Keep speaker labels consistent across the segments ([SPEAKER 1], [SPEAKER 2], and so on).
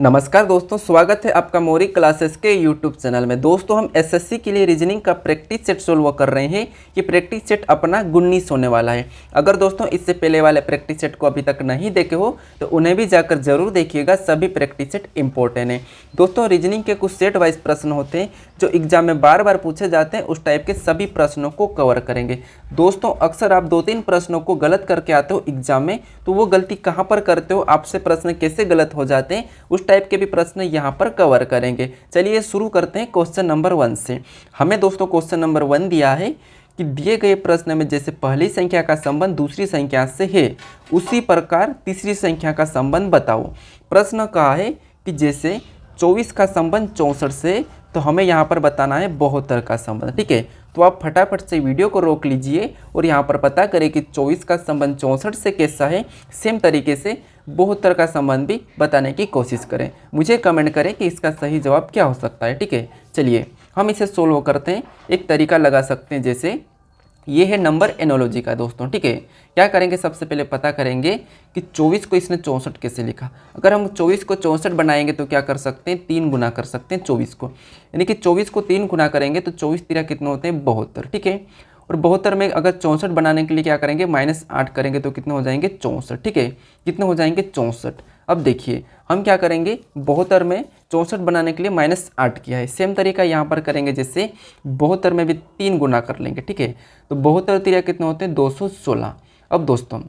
[SPEAKER 1] नमस्कार दोस्तों, स्वागत है आपका मौरिक क्लासेस के यूट्यूब चैनल में। दोस्तों हम एसएससी के लिए रीजनिंग का प्रैक्टिस सेट सोल्व कर रहे हैं। ये प्रैक्टिस सेट अपना 19 होने वाला है। अगर दोस्तों इससे पहले वाले प्रैक्टिस सेट को अभी तक नहीं देखे हो तो उन्हें भी जाकर जरूर देखिएगा। सभी प्रैक्टिस सेट इंपॉर्टेंट है। दोस्तों रीजनिंग के कुछ सेट वाइज प्रश्न होते हैं जो एग्जाम में बार बार पूछे जाते हैं, उस टाइप के सभी प्रश्नों को कवर करेंगे। दोस्तों अक्सर आप 2-3 प्रश्नों को गलत करके आते हो एग्जाम में, तो वो गलती कहाँ पर करते हो, आपसे प्रश्न कैसे गलत हो जाते हैं, उस टाइप के भी प्रश्न यहाँ पर कवर करेंगे। चलिए शुरू करते हैं क्वेश्चन नंबर 1 से। हमें दोस्तों क्वेश्चन नंबर 1 दिया है कि दिए गए प्रश्न में जैसे पहली संख्या का संबंध दूसरी संख्या से है, उसी प्रकार तीसरी संख्या का संबंध बताओ। प्रश्न कहा है कि जैसे 24 का संबंध 64 से, तो हमें यहाँ पर बताना है 72 का संबंध। ठीक है, तो आप फटाफट से वीडियो को रोक लीजिए और यहाँ पर पता करें कि 24 का संबंध 64 से कैसा है। सेम तरीके से 72 का संबंध भी बताने की कोशिश करें। मुझे कमेंट करें कि इसका सही जवाब क्या हो सकता है। ठीक है, चलिए हम इसे सोल्व करते हैं। एक तरीका लगा सकते हैं, जैसे ये है नंबर एनोलॉजी का दोस्तों। ठीक है, क्या करेंगे, सबसे पहले पता करेंगे कि 24 को इसने 64 कैसे लिखा। अगर हम 24 को 64 बनाएंगे तो क्या कर सकते हैं, 3 गुना कर सकते हैं 24 को, यानी कि 24 को 3 गुना करेंगे तो 24 तिरा कितने होते हैं, 72। ठीक है, और 72 में अगर 64 बनाने के लिए क्या करेंगे, -8 करेंगे तो कितने हो जाएंगे, 64। ठीक है, कितने हो जाएंगे, 64। अब देखिए हम क्या करेंगे, 72 में 64 बनाने के लिए -8 किया है। सेम तरीका यहाँ पर करेंगे, जैसे 72 में भी 3 गुना कर लेंगे। ठीक है, तो 72 तिरा कितने होते हैं, 216। अब दोस्तों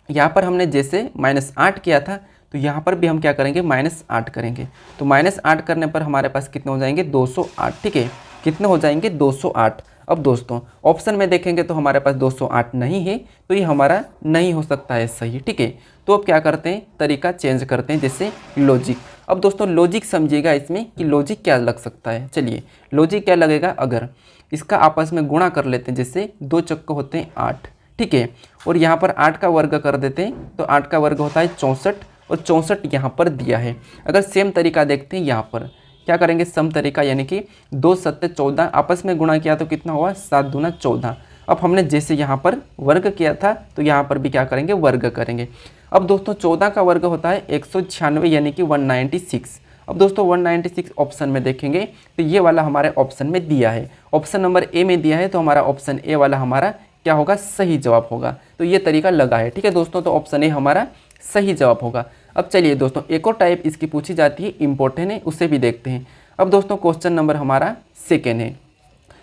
[SPEAKER 1] यहाँ पर हमने जैसे -8 किया था, तो यहाँ पर भी हम क्या करेंगे, -8 करेंगे। तो -8 करने पर हमारे पास कितने हो जाएंगे, 208। ठीक है, कितने हो जाएंगे, 208। अब दोस्तों ऑप्शन में देखेंगे तो हमारे पास 208 नहीं है, तो ये हमारा नहीं हो सकता है सही। ठीक है, तो अब क्या करते हैं, तरीका चेंज करते हैं, जैसे लॉजिक। अब दोस्तों लॉजिक समझिएगा इसमें कि लॉजिक क्या लग सकता है। चलिए लॉजिक क्या लगेगा, अगर इसका आपस में गुणा कर लेते हैं, जैसे 2 चक्के होते हैं 8। ठीक है, और यहाँ पर 8 का वर्ग कर देते हैं, तो 8 का वर्ग होता है 64, और 64 यहाँ पर दिया है। अगर सेम तरीका देखते हैं, यहाँ पर क्या करेंगे, सम तरीका, यानी कि 2 7 14 आपस में गुणा किया तो कितना हुआ, 7 दूना 14। अब हमने जैसे यहाँ पर वर्ग किया था, तो यहाँ पर भी क्या करेंगे, वर्ग करेंगे। अब दोस्तों 14 का वर्ग होता है 196, यानी कि 196। अब दोस्तों 196 ऑप्शन में देखेंगे तो ये वाला हमारे ऑप्शन में दिया है, ऑप्शन नंबर ए में दिया है, तो हमारा ऑप्शन ए वाला हमारा क्या होगा, सही जवाब होगा। तो ये तरीका लगा है। ठीक है दोस्तों, तो ऑप्शन ए हमारा सही जवाब होगा। अब चलिए दोस्तों एक और टाइप इसकी पूछी जाती है, इंपॉर्टेंट है, उससे भी देखते हैं। अब दोस्तों क्वेश्चन नंबर हमारा 2 है।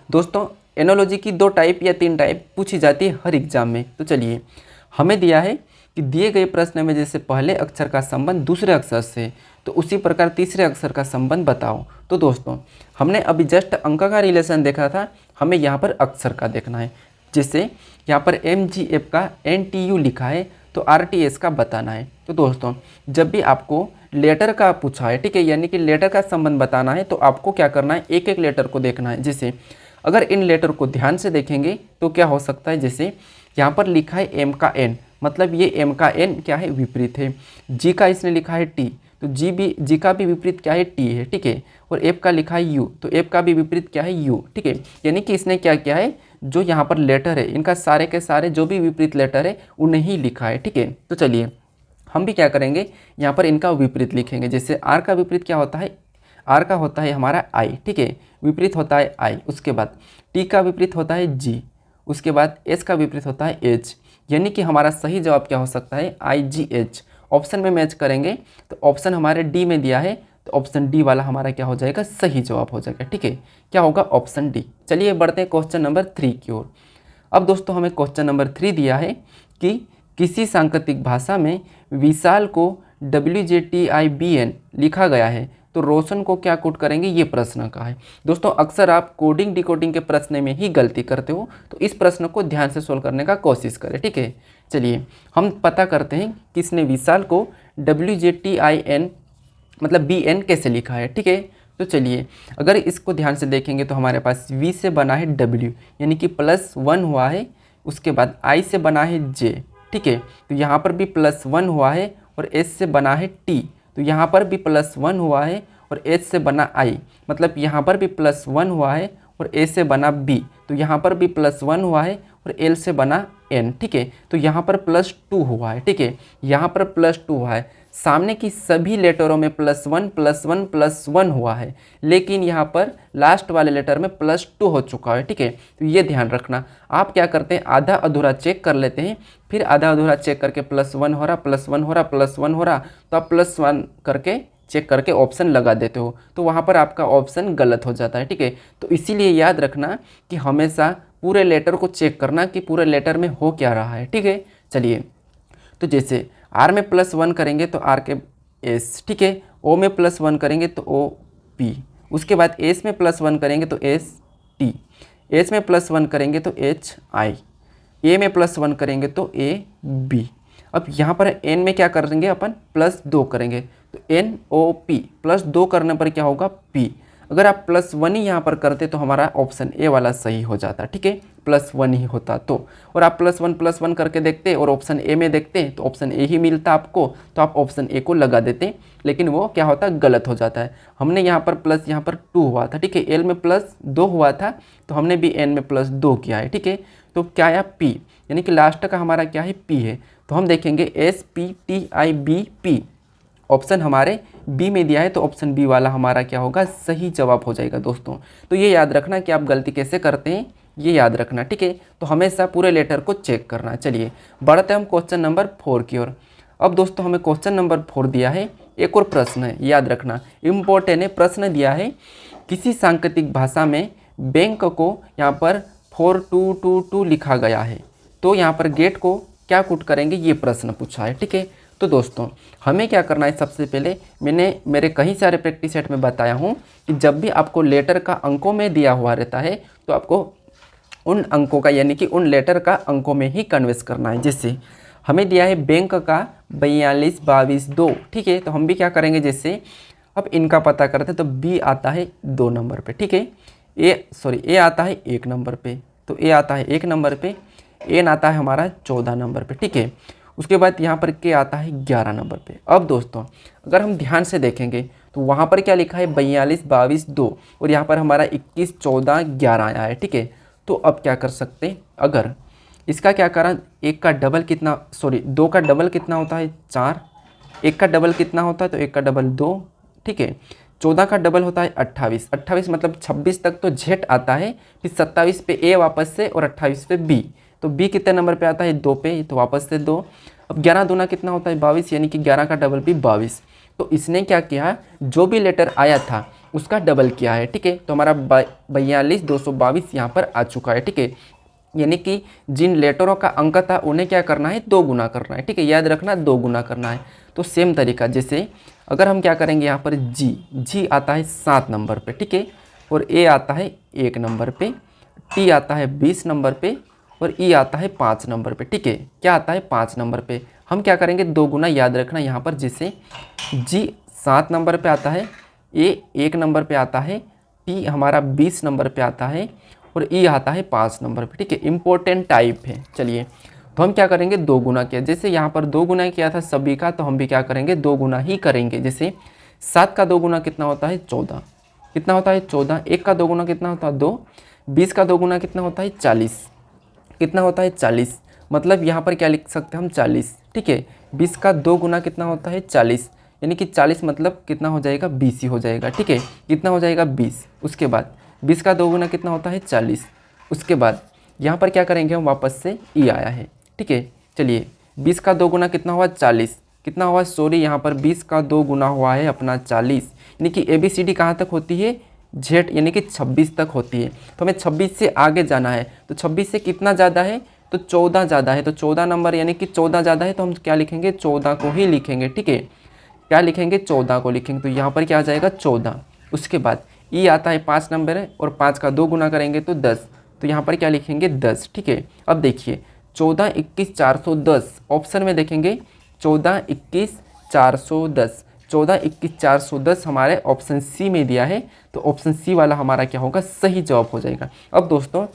[SPEAKER 1] दोस्तों एनोलॉजी की 2 टाइप या 3 टाइप पूछी जाती है हर एग्जाम में। तो चलिए हमें दिया है कि दिए गए प्रश्न में जैसे पहले अक्षर का संबंध दूसरे अक्षर से, तो उसी प्रकार तीसरे अक्षर का संबंध बताओ। तो दोस्तों हमने अभी जस्ट अंक का रिलेशन देखा था, हमें यहाँ पर अक्षर का देखना है। जैसे यहाँ पर MGF का NTU लिखा है, तो RTS का बताना है। तो दोस्तों जब भी आपको लेटर का पूछा है, ठीक है, यानी कि लेटर का संबंध बताना है, तो आपको क्या करना है, एक एक लेटर को देखना है। जैसे अगर इन लेटर को ध्यान से देखेंगे तो क्या हो सकता है, जैसे यहाँ पर लिखा है M का N, मतलब ये M का N क्या है, विपरीत है। G का इसने लिखा है T, तो G का भी विपरीत क्या है, T है। ठीक है, और F का लिखा है U, तो F का भी विपरीत क्या है, U। ठीक है, यानी कि इसने क्या किया है, जो यहाँ पर लेटर है इनका सारे के सारे जो भी विपरीत लेटर है उन्हें ही लिखा है। ठीक है, तो चलिए हम भी क्या करेंगे, यहाँ पर इनका विपरीत लिखेंगे। जैसे R का विपरीत क्या होता है, R का होता है हमारा I। ठीक है, विपरीत होता है I। उसके बाद T का विपरीत होता है G, उसके बाद S का विपरीत होता है H, यानी कि हमारा सही जवाब क्या हो सकता है, IGH। ऑप्शन में मैच करेंगे तो ऑप्शन हमारे D में दिया है, तो ऑप्शन डी वाला हमारा क्या हो जाएगा, सही जवाब हो जाएगा। ठीक है, क्या होगा, ऑप्शन डी। चलिए बढ़ते हैं क्वेश्चन नंबर 3 की ओर। अब दोस्तों हमें क्वेश्चन नंबर 3 दिया है कि किसी सांकेतिक भाषा में विशाल को WJTIBN लिखा गया है, तो रोशन को क्या कोड करेंगे, ये प्रश्न का है। दोस्तों अक्सर आप कोडिंग डिकोडिंग के प्रश्न में ही गलती करते हो, तो इस प्रश्न को ध्यान से सोल्व करने का कोशिश करें। ठीक है, चलिए हम पता करते हैं किसने विशाल को WJTIN मतलब BN कैसे लिखा है। ठीक है, तो चलिए अगर इसको ध्यान से देखेंगे तो हमारे पास V से बना है W, यानी कि +1 हुआ है, उसके बाद I से बना है J। ठीक है, तो यहाँ पर भी +1 हुआ है, और S से बना है T, तो यहाँ पर भी +1 हुआ है, और H से बना I, मतलब यहाँ पर भी +1 हुआ है, और A से बना B, तो यहाँ पर भी +1 हुआ है, और L से बना N। ठीक है, तो यहाँ पर +2 हुआ है। ठीक है, यहाँ पर +2 हुआ है। सामने की सभी लेटरों में +1 +1 +1 हुआ है, लेकिन यहाँ पर लास्ट वाले लेटर में +2 हो चुका है। ठीक है, तो ये ध्यान रखना। आप क्या करते हैं, आधा अधूरा चेक कर लेते हैं, फिर आधा अधूरा चेक करके +1 हो रहा, +1 हो रहा, +1 हो रहा, तो आप +1 करके चेक करके ऑप्शन लगा देते हो, तो वहाँ पर आपका ऑप्शन गलत हो जाता है। ठीक है, तो इसीलिए याद रखना कि हमेशा पूरे लेटर को चेक करना कि पूरे लेटर में हो क्या रहा है। ठीक है, चलिए, तो जैसे आर में +1 करेंगे तो आर के एस, ठीक है, ओ में +1 करेंगे तो ओ पी, उसके बाद एस में +1 करेंगे तो एस टी, एच में +1 करेंगे तो एच आई, ए में +1 करेंगे तो ए बी। अब यहाँ पर एन में क्या करेंगे अपन, +2 करेंगे तो एन ओ पी, +2 करने पर क्या होगा, पी। अगर आप +1 ही यहाँ पर करते तो हमारा ऑप्शन ए वाला सही हो जाता। ठीक है, +1 ही होता तो, और आप +1 करके देखते और ऑप्शन ए में देखते तो ऑप्शन ए ही मिलता आपको, तो आप ऑप्शन ए को लगा देते, लेकिन वो क्या होता, गलत हो जाता है। हमने यहाँ पर प्लस यहाँ पर 2 हुआ था। ठीक है, एल में +2 हुआ था तो हमने भी एन में +2 किया है। ठीक है, तो क्या आया, पी, यानी कि लास्ट का हमारा क्या है, पी है। तो हम देखेंगे SPTIBP, ऑप्शन हमारे बी में दिया है, तो ऑप्शन बी वाला हमारा क्या होगा, सही जवाब हो जाएगा दोस्तों। तो ये याद रखना कि आप गलती कैसे करते हैं, ये याद रखना। ठीक है, तो हमेशा पूरे लेटर को चेक करना। चलिए बढ़ते हम क्वेश्चन नंबर 4 की ओर। अब दोस्तों हमें क्वेश्चन नंबर 4 दिया है, एक और प्रश्न है, याद रखना, इम्पोर्टेंट है। प्रश्न दिया है, किसी सांकेतिक भाषा में बैंक को यहाँ पर 4222 लिखा गया है, तो यहाँ पर गेट को क्या पुट करेंगे, ये प्रश्न पूछा है। ठीक है, तो दोस्तों हमें क्या करना है, सबसे पहले मैंने मेरे कई सारे प्रैक्टिस सेट में बताया हूँ कि जब भी आपको लेटर का अंकों में दिया हुआ रहता है तो आपको उन अंकों का, यानी कि उन लेटर का अंकों में ही कन्वर्स करना है। जैसे हमें दिया है बैंक का 42 22 2, ठीक है, तो हम भी क्या करेंगे, जैसे अब इनका पता करते हैं, तो बी आता है 2 नंबर पे। ठीक है, ए आता है 1 नंबर पे, तो ए आता है 1 नंबर पे, एन आता है हमारा 14 नंबर पे। ठीक है, उसके बाद यहाँ पर के आता है 11 नंबर पे। अब दोस्तों अगर हम ध्यान से देखेंगे तो वहाँ पर क्या लिखा है, 42 22 2, और यहाँ पर हमारा 21 14 11 आया है। ठीक है, तो अब क्या कर सकते हैं, अगर इसका क्या करा, एक का डबल कितना, सॉरी 2 का डबल कितना होता है, 4, एक का डबल कितना होता है, तो एक का डबल 2। ठीक है, 14 का डबल होता है 28, 28 मतलब 26 तक तो जेड आता है, फिर 27 पे ए वापस से, और 28 पे बी, तो बी कितने नंबर पे आता है, 2 पे, तो वापस से 2। अब 11 दूना कितना होता है, 22, यानी कि 11 का डबल भी 22। तो इसने क्या किया, जो भी लेटर आया था उसका डबल किया है। ठीक है, तो हमारा 42 222 यहाँ पर आ चुका है। ठीक है, यानी कि जिन लेटरों का अंक था उन्हें क्या करना है, 2 गुना करना है। ठीक है, याद रखना 2 गुना करना है। तो सेम तरीका, जैसे अगर हम क्या करेंगे, यहाँ पर जी आता है 7 नंबर पे। ठीक है, और ए आता है 1 नंबर पे, टी आता है 20 नंबर पे, और ई आता है 5 नंबर पे। ठीक है, क्या आता है, 5 नंबर पे। हम क्या करेंगे, 2 गुना, याद रखना यहाँ पर, जैसे जी 7 नंबर पे आता है, ए 1 नंबर पे आता है, टी हमारा 20 नंबर पे आता है, और ई आता है 5 नंबर पे। ठीक है, इंपॉर्टेंट टाइप है। चलिए, तो हम क्या करेंगे, 2 गुना किया, जैसे यहाँ पर 2 गुना किया था सभी का, तो हम भी क्या करेंगे, 2 गुना ही करेंगे। जैसे 7 का 2 गुना कितना होता है, 14, कितना होता है 14, 1 का 2 गुना कितना होता है 2, 20 का 2 गुना कितना होता है 40, कितना होता है 40, मतलब यहाँ पर क्या लिख सकते हैं हम, 40। ठीक है, 20 का 2 गुना कितना होता है 40, यानी कि 40 मतलब कितना हो जाएगा, 20 ही हो जाएगा। ठीक है, कितना हो जाएगा 20। उसके बाद 20 का 2 गुना कितना होता है 40। उसके बाद यहाँ पर क्या करेंगे हम, वापस से ई आया है। ठीक है, चलिए 20 का 2 गुना कितना हुआ 40, कितना हुआ, सॉरी यहाँ पर 20 का 2 गुना हुआ है अपना 40, यानी कि ABCD कहाँ तक होती है, जेड, यानी कि 26 तक होती है। तो हमें 26 से आगे जाना है, तो 26 से कितना ज़्यादा है, तो 14 ज़्यादा है, तो 14 नंबर, यानी कि 14 ज़्यादा है, तो हम क्या लिखेंगे, 14 को ही लिखेंगे। ठीक है, क्या लिखेंगे, 14 को लिखेंगे, तो यहाँ पर क्या आ जाएगा 14। उसके बाद ई आता है 5 नंबर है, और 5 का 2 गुना करेंगे तो 10, तो यहाँ पर क्या लिखेंगे 10। ठीक है, अब देखिए 14 21 410, ऑप्शन में देखेंगे 14 21 410, 14 21 410 हमारे ऑप्शन सी में दिया है, तो ऑप्शन सी वाला हमारा क्या होगा, सही जवाब हो जाएगा। अब दोस्तों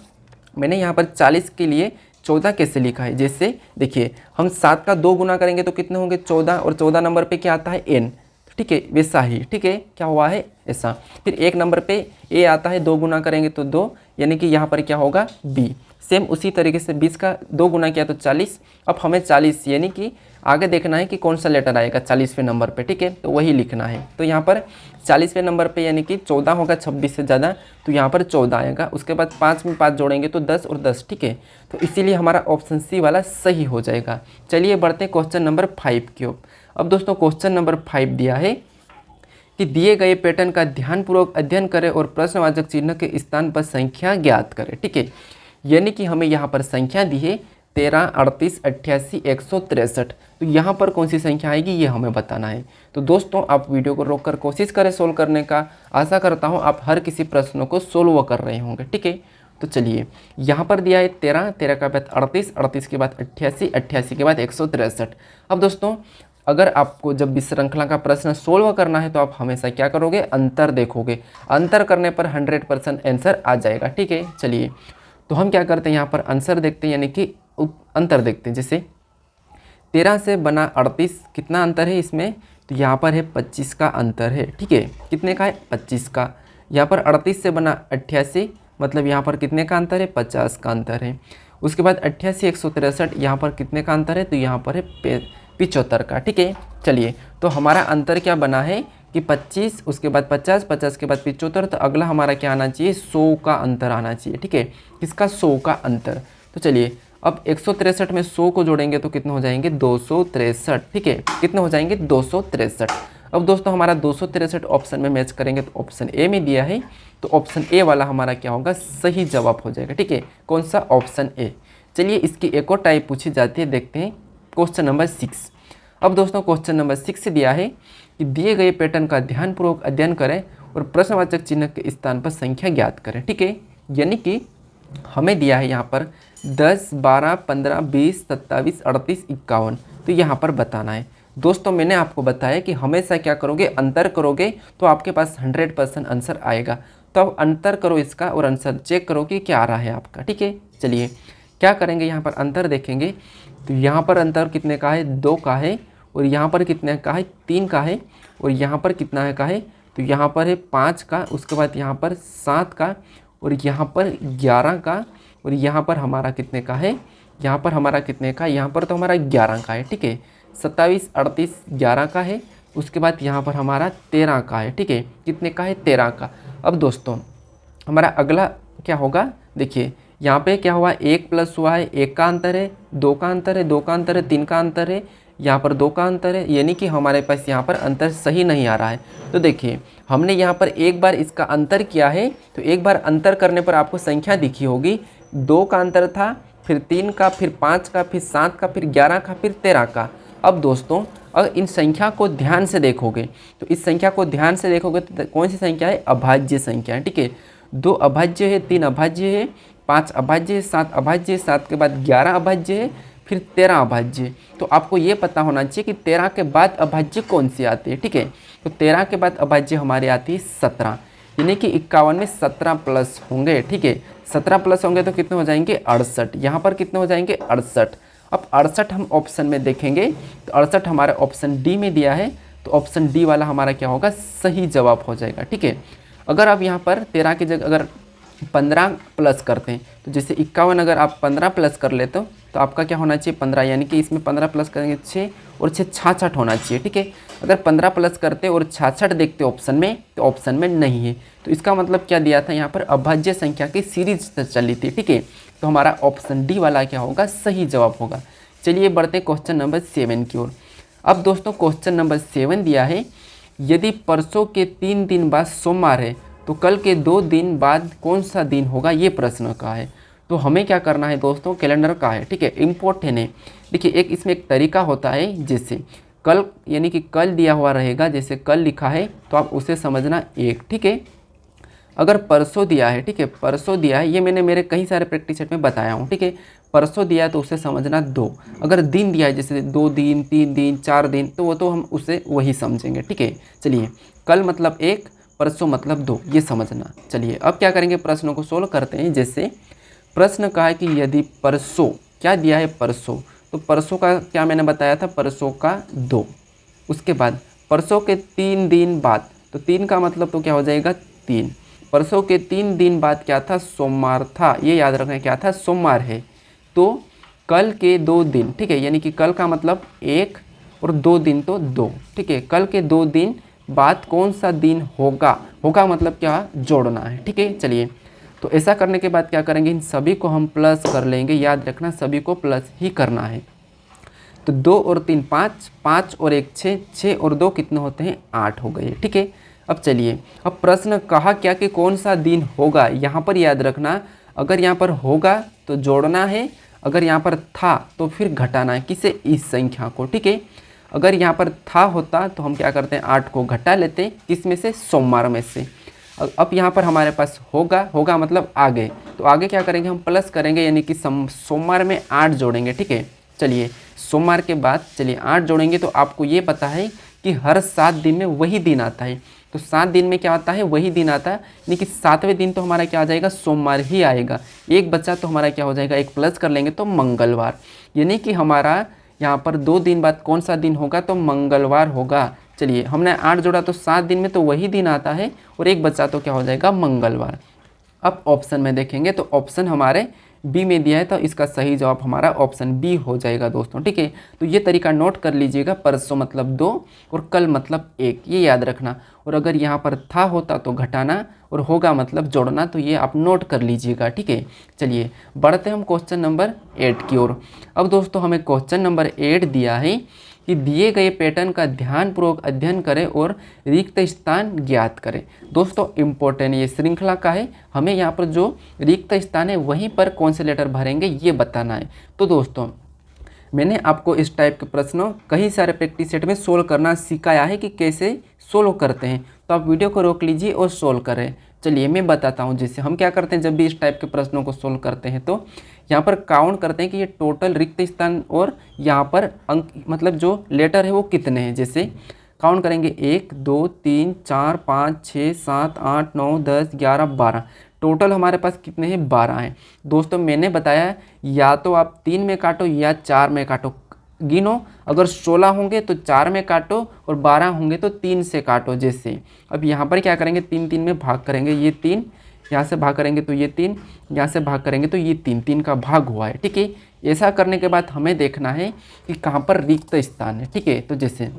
[SPEAKER 1] मैंने यहाँ पर 40 के लिए 14 कैसे लिखा है, जैसे देखिए हम 7 का 2 गुना करेंगे तो कितने होंगे 14, और 14 नंबर पे क्या आता है एन। ठीक है, वैसा ही, ठीक है, क्या हुआ है ऐसा। फिर 1 नंबर पे ए आता है, 2 गुना करेंगे तो 2, यानी कि यहाँ पर क्या होगा बी। सेम उसी तरीके से 20 का 2 गुना किया तो 40। अब हमें 40 यानी कि आगे देखना है कि कौन सा लेटर आएगा 40वें नंबर पे, ठीक है, तो वही लिखना है। तो यहाँ पर 40वें नंबर पे यानी कि 14 होगा 26 से ज़्यादा, तो यहाँ पर 14 आएगा। उसके बाद 5 में 5 जोड़ेंगे तो 10 और 10, ठीक है, तो इसीलिए हमारा ऑप्शन सी वाला सही हो जाएगा। चलिए बढ़ते हैं क्वेश्चन नंबर 5 की ओर। अब दोस्तों क्वेश्चन नंबर 5 दिया है कि दिए गए पैटर्न का ध्यानपूर्वक अध्ययन करें और प्रश्नवाचक चिन्ह के स्थान पर संख्या ज्ञात करें, ठीक है। यानी कि हमें यहाँ पर संख्या दी है 13, 38, 88, 163। तो यहाँ पर कौन सी संख्या आएगी ये हमें बताना है। तो दोस्तों आप वीडियो को रोककर कोशिश करें सोल्व करने का। आशा करता हूँ आप हर किसी प्रश्नों को सोल्व कर रहे होंगे, ठीक है। तो चलिए यहाँ पर दिया है 13, 13 के बाद 38, 38 के बाद 88, 88 के बाद 163। अब दोस्तों अगर आपको जब भी श्रृंखला का प्रश्न सोल्व करना है तो आप हमेशा क्या करोगे, अंतर देखोगे। अंतर करने पर 100% आंसर आ जाएगा, ठीक है। चलिए तो हम क्या करते हैं, यहाँ पर आंसर देखते हैं, यानी कि अंतर देखते हैं। जैसे 13 से बना 38 कितना अंतर है इसमें, तो यहाँ पर है 25 का अंतर है, ठीक है। कितने का है, 25 का। यहाँ पर 38 से बना 88, मतलब यहाँ पर कितने का अंतर है, 50 का अंतर है। उसके बाद 88, 163, यहाँ पर कितने का अंतर है, तो यहाँ पर है 75 का, ठीक है। चलिए तो हमारा अंतर क्या बना है कि 25, उसके बाद 50, 50 के बाद 75, तो अगला हमारा क्या आना चाहिए, 100 का अंतर आना चाहिए, ठीक है। किसका, 100 का अंतर। तो चलिए अब 163 में 100 को जोड़ेंगे तो कितने हो जाएंगे, 263, ठीक है। कितने हो जाएंगे, 263। अब दोस्तों हमारा 263 ऑप्शन में मैच करेंगे तो ऑप्शन ए में दिया है, तो ऑप्शन ए वाला हमारा क्या होगा, सही जवाब हो जाएगा, ठीक है। कौन सा, ऑप्शन ए। चलिए इसकी एक और टाइप पूछी जाती है, देखते हैं क्वेश्चन नंबर 6। अब दोस्तों क्वेश्चन नंबर 6 से दिया है कि दिए गए पैटर्न का ध्यानपूर्वक अध्ययन करें और प्रश्नवाचक चिन्ह के स्थान पर संख्या ज्ञात करें, ठीक है। यानी कि हमें दिया है यहाँ पर 10, 12, 15, 20, 27, 38, 51, तो यहाँ पर बताना है। दोस्तों मैंने आपको बताया कि हमेशा क्या करोगे, अंतर करोगे तो आपके पास 100% आंसर आएगा। तो अब अंतर करो इसका और आंसर चेक करो कि क्या आ रहा है आपका, ठीक है। चलिए क्या करेंगे, यहाँ पर अंतर देखेंगे तो यहाँ पर अंतर कितने का है, 2 का है, और यहाँ पर कितने का है, 3 का है, और यहाँ पर कितना है का है, तो यहाँ पर है 5 का, उसके बाद यहाँ पर 7 का, और यहाँ पर 11 का, और यहाँ पर हमारा कितने का है, यहाँ पर हमारा कितने का, यहाँ पर तो हमारा 11 का है, ठीक है। 27, 38, 11 का है, उसके बाद यहाँ पर हमारा 13 का है, ठीक है। कितने का है, 13 का। अब दोस्तों हमारा अगला क्या होगा, देखिए यहाँ पे क्या हुआ, 1 प्लस हुआ है, 1 का अंतर है, 2 का अंतर है, 2 का अंतर है, 3 का अंतर है, यहाँ पर 2 का अंतर है, यानी कि हमारे पास यहाँ पर अंतर सही नहीं आ रहा है। तो देखिए हमने यहाँ पर एक बार इसका अंतर किया है, तो एक बार अंतर करने पर आपको संख्या दिखी होगी, 2 का अंतर था, फिर 3 का, फिर 5 का, फिर 7 का, फिर 11 का, फिर 13 का। अब दोस्तों अगर इन संख्या को ध्यान से देखोगे, तो इस संख्या को ध्यान से देखोगे तो कौन सी संख्या है, अभाज्य संख्या है, ठीक है। 2 अभाज्य है, 3 अभाज्य है, 5 अभाज्य है, 7 अभाज्य है, 7 के बाद 11 अभाज्य है, फिर 13 अभाज्य है। तो आपको ये पता होना चाहिए कि 13 के बाद अभाज्य कौन सी आती है, ठीक है। तो 13 के बाद अभाज्य हमारी आती है 17, यानी कि 51 में 17 प्लस होंगे, ठीक है। 17 प्लस होंगे तो कितने हो जाएंगे, 68। यहाँ पर कितने हो जाएंगे, 68। अब 68 हम ऑप्शन में देखेंगे तो 68 हमारा ऑप्शन डी में दिया है, तो ऑप्शन डी वाला हमारा क्या होगा, सही जवाब हो जाएगा, ठीक है। अगर आप यहाँ पर 13 की जगह अगर 15 प्लस करते हैं, तो जैसे 51 अगर आप 15 प्लस कर लेते हो तो आपका क्या होना चाहिए, 15, यानी कि इसमें 15 प्लस करेंगे 6 और 6 66 होना चाहिए, ठीक है। अगर 15 प्लस करते और 66 देखते ऑप्शन में, तो ऑप्शन में नहीं है, तो इसका मतलब क्या दिया था, यहाँ पर अभाज्य संख्या की सीरीज चली थी, ठीक है। तो हमारा ऑप्शन डी वाला क्या होगा, सही जवाब होगा। चलिए बढ़ते हैं क्वेश्चन नंबर 7 की ओर। अब दोस्तों क्वेश्चन नंबर 7 दिया है, यदि परसों के 3 दिन बाद सोमवार है तो कल के 2 दिन बाद कौन सा दिन होगा, ये प्रश्न का है। तो हमें क्या करना है दोस्तों, कैलेंडर का है, ठीक है, इम्पोर्टेंट है। देखिए एक इसमें एक तरीका होता है, जैसे कल यानी कि कल दिया हुआ रहेगा, जैसे कल लिखा है तो आप उसे समझना 1, ठीक है। अगर परसों दिया है, ठीक है, परसों दिया है, ये मैंने मेरे कई सारे प्रैक्टिस सेट में बताया हूँ, ठीक है। परसों दिया है तो उसे समझना 2। अगर दिन दिया है जैसे 2 दिन, 3 दिन, 4 दिन, तो वो तो हम उसे वही समझेंगे, ठीक है। चलिए कल मतलब 1, परसों मतलब 2, ये समझना। चलिए अब क्या करेंगे, प्रश्नों को सोल्व करते हैं। जैसे प्रश्न कहा है कि यदि परसों, क्या दिया है परसों, तो परसों का क्या मैंने बताया था, परसों का 2। उसके बाद परसों के 3 दिन बाद, तो 3 का मतलब तो क्या हो जाएगा 3। परसों के 3 दिन बाद क्या था, सोमवार था, ये याद रखना क्या था, सोमवार है। तो कल के 2 दिन, ठीक है, यानी कि कल का मतलब 1 और 2 दिन तो 2, ठीक है। कल के 2 दिन बाद कौन सा दिन होगा, होगा मतलब क्या, जोड़ना है, ठीक है। चलिए, तो ऐसा करने के बाद क्या करेंगे, इन सभी को हम प्लस कर लेंगे, याद रखना सभी को प्लस ही करना है। तो 2 और 3 5, 5 और 1 6, 6 और 2 कितने होते हैं, 8 हो गए, ठीक है। अब चलिए, अब प्रश्न कहा क्या कि कौन सा दिन होगा, यहाँ पर याद रखना, अगर यहाँ पर होगा तो जोड़ना है, अगर यहाँ पर था तो फिर घटाना है, किसे, इस संख्या को, ठीक है। अगर यहाँ पर था होता तो हम क्या करते हैं, 8 को घटा लेते हैं, किस में से, सोमवार में से। अब यहाँ पर हमारे पास होगा, होगा मतलब आगे, तो आगे क्या करेंगे, हम प्लस करेंगे, यानी कि सोमवार में 8 जोड़ेंगे, ठीक है। चलिए, सोमवार के बाद चलिए 8 जोड़ेंगे, तो आपको ये पता है कि हर 7 दिन में वही दिन आता है, तो 7 दिन में क्या आता है, वही दिन आता है, यानी कि 7वें दिन तो हमारा क्या आ जाएगा, सोमवार ही आएगा। एक बच्चा तो हमारा क्या हो जाएगा, एक प्लस कर लेंगे तो मंगलवार, यानी कि हमारा यहाँ पर 2 दिन बाद कौन सा दिन होगा, तो मंगलवार होगा। चलिए, हमने 8 जोड़ा तो 7 दिन में तो वही दिन आता है, और एक बच्चा तो क्या हो जाएगा, मंगलवार। अब ऑप्शन में देखेंगे तो ऑप्शन हमारे बी में दिया है, तो इसका सही जवाब हमारा ऑप्शन बी हो जाएगा दोस्तों, ठीक है। तो ये तरीका नोट कर लीजिएगा, परसों मतलब 2 और कल मतलब 1, ये याद रखना। और अगर यहाँ पर था होता तो घटाना, और होगा मतलब जोड़ना, तो ये आप नोट कर लीजिएगा, ठीक है। चलिए, बढ़ते हैं हम क्वेश्चन नंबर 8 की ओर। अब दोस्तों हमें क्वेश्चन नंबर 8 दिया है कि दिए गए पैटर्न का ध्यानपूर्वक अध्ययन करें और रिक्त स्थान ज्ञात करें। दोस्तों इम्पोर्टेंट ये श्रृंखला का है, हमें यहाँ पर जो रिक्त स्थान है वहीं पर कौन से लेटर भरेंगे ये बताना है। तो दोस्तों मैंने आपको इस टाइप के प्रश्नों कई सारे प्रैक्टिस सेट में सोल्व करना सिखाया है कि कैसे सोल्व करते हैं, तो आप वीडियो को रोक लीजिए और सोल्व करें। चलिए मैं बताता हूँ, जैसे हम क्या करते हैं जब भी इस टाइप के प्रश्नों को सोल्व करते हैं तो यहाँ पर काउंट करते हैं कि ये टोटल रिक्त स्थान और यहाँ पर अंक मतलब जो लेटर है वो कितने हैं। जैसे काउंट करेंगे 1 2 3 4 5 6 7 8 9 10 11 12, टोटल हमारे पास कितने हैं, 12 हैं। दोस्तों मैंने बताया या तो आप 3 में काटो या 4 में काटो, गिनो, अगर 16 होंगे तो 4 में काटो और 12 होंगे तो 3 से काटो। जैसे अब यहाँ पर क्या करेंगे, 3 3 में भाग करेंगे, ये 3 यहाँ से भाग करेंगे तो ये 3, यहाँ से भाग करेंगे तो ये 3, 3 का भाग हुआ है, ठीक है। ऐसा करने के बाद हमें देखना है कि कहाँ पर रिक्त स्थान है, ठीक है। तो जैसे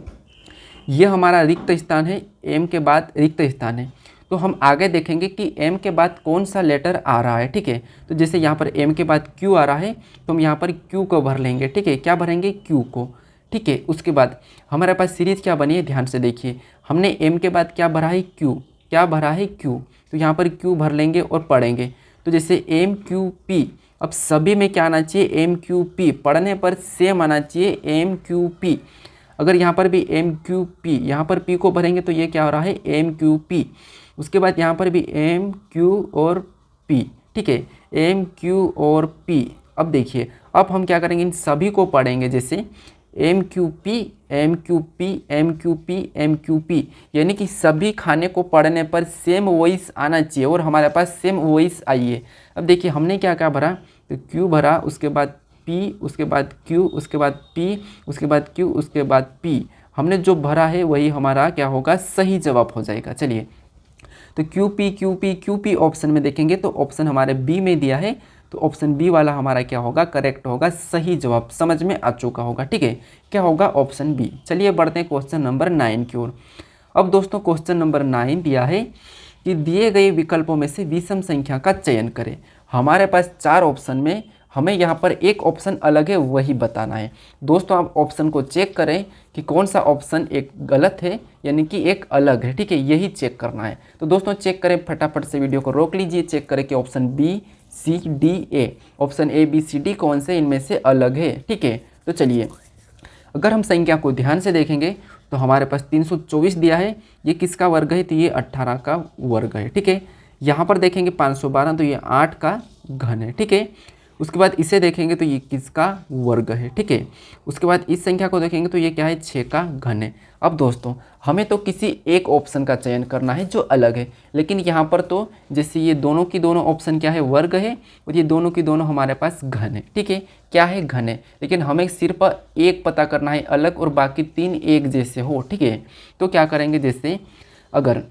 [SPEAKER 1] ये हमारा रिक्त स्थान है, एम के बाद रिक्त स्थान है, तो हम आगे देखेंगे कि एम के बाद कौन सा लेटर आ रहा है, ठीक है। तो जैसे यहाँ पर एम के बाद क्यू आ रहा है तो हम यहाँ पर क्यू को भर लेंगे, ठीक है। क्या भरेंगे, क्यू को, ठीक है। उसके बाद हमारे पास सीरीज़ क्या बनी है, ध्यान से देखिए, हमने एम के बाद क्या भरा है, क्यू, क्या भरा है, क्यू, तो यहाँ पर क्यू भर लेंगे और पढ़ेंगे। तो जैसे एम क्यू पी, अब सभी में क्या आना चाहिए, एम क्यू पी, पढ़ने पर सेम आना चाहिए, एम क्यू पी। अगर यहाँ पर भी एम क्यू पी, यहाँ पर पी को भरेंगे तो ये क्या हो रहा है, एम क्यू पी। उसके बाद यहाँ पर भी एम क्यू और पी, ठीक है, एम क्यू और पी। अब देखिए, अब हम क्या करेंगे, इन सभी को पढ़ेंगे, जैसे M Q P, M Q P, M Q P, M Q P, यानी कि सभी खाने को पढ़ने पर सेम वॉइस आना चाहिए और हमारे पास सेम वॉइस आई है। अब देखिए हमने क्या क्या भरा, तो क्यू भरा, उसके बाद पी, उसके बाद क्यू, उसके बाद पी, उसके बाद क्यू, उसके बाद पी, हमने जो भरा है वही हमारा क्या होगा, सही जवाब हो जाएगा। चलिए, तो Q P Q P Q P option में देखेंगे तो ऑप्शन हमारे बी में दिया है, तो ऑप्शन बी वाला हमारा क्या होगा, करेक्ट होगा, सही जवाब समझ में आ चुका होगा, ठीक है। क्या होगा, ऑप्शन बी। चलिए बढ़ते हैं क्वेश्चन नंबर 9 की ओर। अब दोस्तों क्वेश्चन नंबर 9 दिया है कि दिए गए विकल्पों में से विषम संख्या का चयन करें। हमारे पास 4 ऑप्शन में हमें यहाँ पर एक ऑप्शन अलग है, वही बताना है। दोस्तों आप ऑप्शन को चेक करें कि कौन सा ऑप्शन एक गलत है यानी कि एक अलग है, ठीक है, यही चेक करना है। तो दोस्तों चेक करें, फटाफट से वीडियो को रोक लीजिए, चेक करें कि option B C D A, option A B C D कौन से इनमें से अलग है, ठीक है। तो चलिए, अगर हम संख्या को ध्यान से देखेंगे तो हमारे पास 324 दिया है, ये किसका वर्ग है, तो ये 18 का वर्ग है, ठीक है। यहाँ पर देखेंगे 512, तो ये 8 का घन है, ठीक है। उसके बाद इसे देखेंगे तो ये किसका वर्ग है, ठीक है। उसके बाद इस संख्या को देखेंगे तो ये क्या है, 6 का घन है। अब दोस्तों हमें तो किसी एक ऑप्शन का चयन करना है जो अलग है, लेकिन यहाँ पर तो जैसे ये दोनों की दोनों ऑप्शन क्या है, वर्ग है, और ये दोनों की दोनों हमारे पास घन है, ठीक है। क्या है, घन है, लेकिन हमें सिर्फ एक पता करना है अलग और बाकी 3 एक जैसे हो, ठीक है। तो क्या करेंगे, जैसे अगर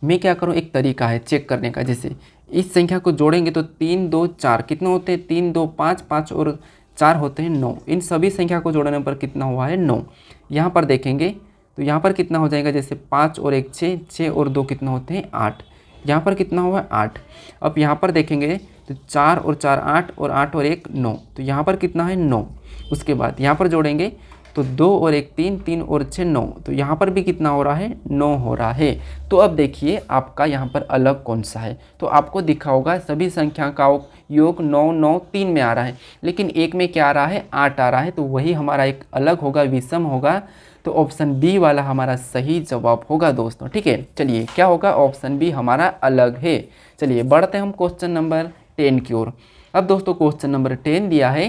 [SPEAKER 1] मैं क्या करूँ, एक तरीका है चेक करने का। जैसे इस संख्या को जोड़ेंगे तो 3 2 4 कितने होते हैं, 3 2 5, 5 और 4 होते हैं 9। इन सभी संख्या को जोड़ने पर कितना हुआ है, 9। यहाँ पर देखेंगे तो यहाँ पर कितना हो जाएगा, जैसे 5 और 1 6, 6 और 2 कितना होते हैं 8। यहाँ पर कितना हुआ है 8। अब यहाँ पर देखेंगे तो 4 और 4 8 और 8 और 1 9, तो यहाँ पर कितना है 9। उसके बाद यहाँ पर जोड़ेंगे तो 2 और 1 3, 3 और 6 9, तो यहाँ पर भी कितना हो रहा है, 9 हो रहा है। तो अब देखिए आपका यहाँ पर अलग कौन सा है, तो आपको दिखा होगा सभी संख्या का योग 9 9 3 में आ रहा है, लेकिन एक में क्या आ रहा है, 8 आ रहा है, तो वही हमारा एक अलग होगा, विषम होगा। तो ऑप्शन बी वाला हमारा सही जवाब होगा दोस्तों। ठीक है, चलिए क्या होगा, ऑप्शन बी हमारा अलग है। चलिए बढ़ते हम क्वेश्चन नंबर 10 की ओर। अब दोस्तों क्वेश्चन नंबर 10 दिया है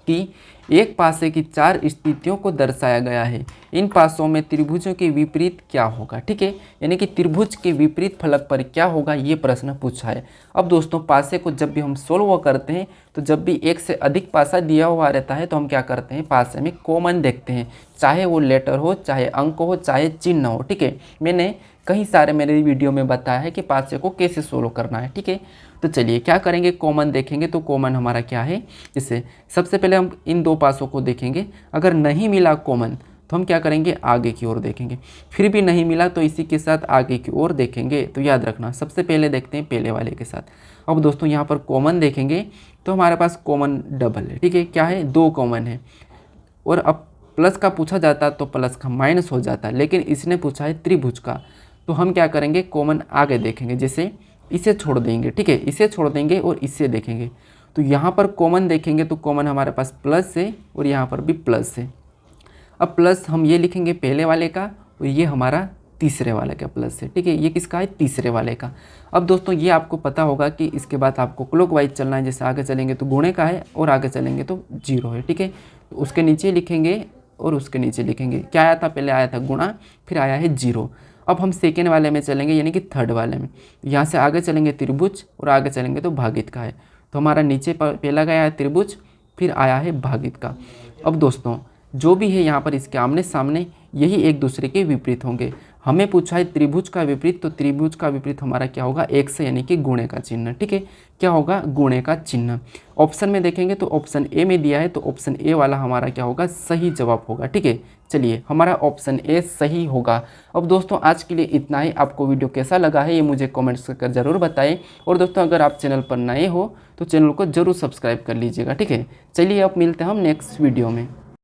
[SPEAKER 1] कि एक पासे की 4 स्थितियों को दर्शाया गया है, इन पासों में त्रिभुजों के विपरीत क्या होगा। ठीक है, यानी कि त्रिभुज के विपरीत फलक पर क्या होगा, ये प्रश्न पूछा है। अब दोस्तों पासे को जब भी हम सोल्व करते हैं तो जब भी एक से अधिक पासा दिया हुआ रहता है तो हम क्या करते हैं, पासे में कॉमन देखते हैं, चाहे वो लेटर हो, चाहे अंक हो, चाहे चिन्ह हो। ठीक है, मैंने कई सारे मेरे वीडियो में बताया है कि पासे को कैसे सोल्व करना है। ठीक है, तो चलिए क्या करेंगे, कॉमन देखेंगे। तो कॉमन हमारा क्या है, जैसे सबसे पहले हम इन दो पासों को देखेंगे, अगर नहीं मिला कॉमन तो हम क्या करेंगे, आगे की ओर देखेंगे, फिर भी नहीं मिला तो इसी के साथ आगे की ओर देखेंगे। तो याद रखना सबसे पहले देखते हैं पहले वाले के साथ। अब दोस्तों यहाँ पर कॉमन देखेंगे तो हमारे पास कॉमन डबल है। ठीक है, क्या है, 2 कॉमन है। और अब प्लस का पूछा जाता तो प्लस का माइनस हो जाता, लेकिन इसने पूछा है त्रिभुज का, तो हम क्या करेंगे, कॉमन आगे देखेंगे। जैसे इसे छोड़ देंगे, ठीक है, इसे छोड़ देंगे और इसे देखेंगे, तो यहाँ पर कॉमन देखेंगे तो कॉमन हमारे पास प्लस है और यहाँ पर भी प्लस है। अब प्लस हम ये लिखेंगे पहले वाले का और ये हमारा तीसरे वाले का प्लस है। ठीक है, ये किसका है, तीसरे वाले का। अब दोस्तों ये आपको पता होगा कि इसके बाद आपको क्लॉकवाइज चलना है, जैसे आगे चलेंगे तो गुणे का है और आगे चलेंगे तो 0 है। ठीक है, तो उसके नीचे लिखेंगे और उसके नीचे लिखेंगे। क्या आया था, पहले आया था गुणा, फिर आया है 0। अब हम सेकेंड वाले में चलेंगे, यानी कि थर्ड वाले में। यहाँ से आगे चलेंगे त्रिभुज और आगे चलेंगे तो भागित का है, तो हमारा नीचे पहला गया है त्रिभुज, फिर आया है भागित का। अब दोस्तों जो भी है यहाँ पर इसके आमने सामने यही एक दूसरे के विपरीत होंगे। हमें पूछा है त्रिभुज का विपरीत, तो त्रिभुज का विपरीत हमारा क्या होगा, एक से, यानी कि गुणे का चिन्ह। ठीक है, क्या होगा, गुणे का चिन्ह। ऑप्शन में देखेंगे तो ऑप्शन ए में दिया है, तो ऑप्शन ए वाला हमारा क्या होगा, सही जवाब होगा। ठीक है, चलिए हमारा ऑप्शन ए सही होगा। अब दोस्तों आज के लिए इतना ही। आपको वीडियो कैसा लगा है ये मुझे कमेंट्स कर ज़रूर बताएं। और दोस्तों अगर आप चैनल पर नए हो तो चैनल को ज़रूर सब्सक्राइब कर लीजिएगा। ठीक है, चलिए अब मिलते हैं हम नेक्स्ट वीडियो में।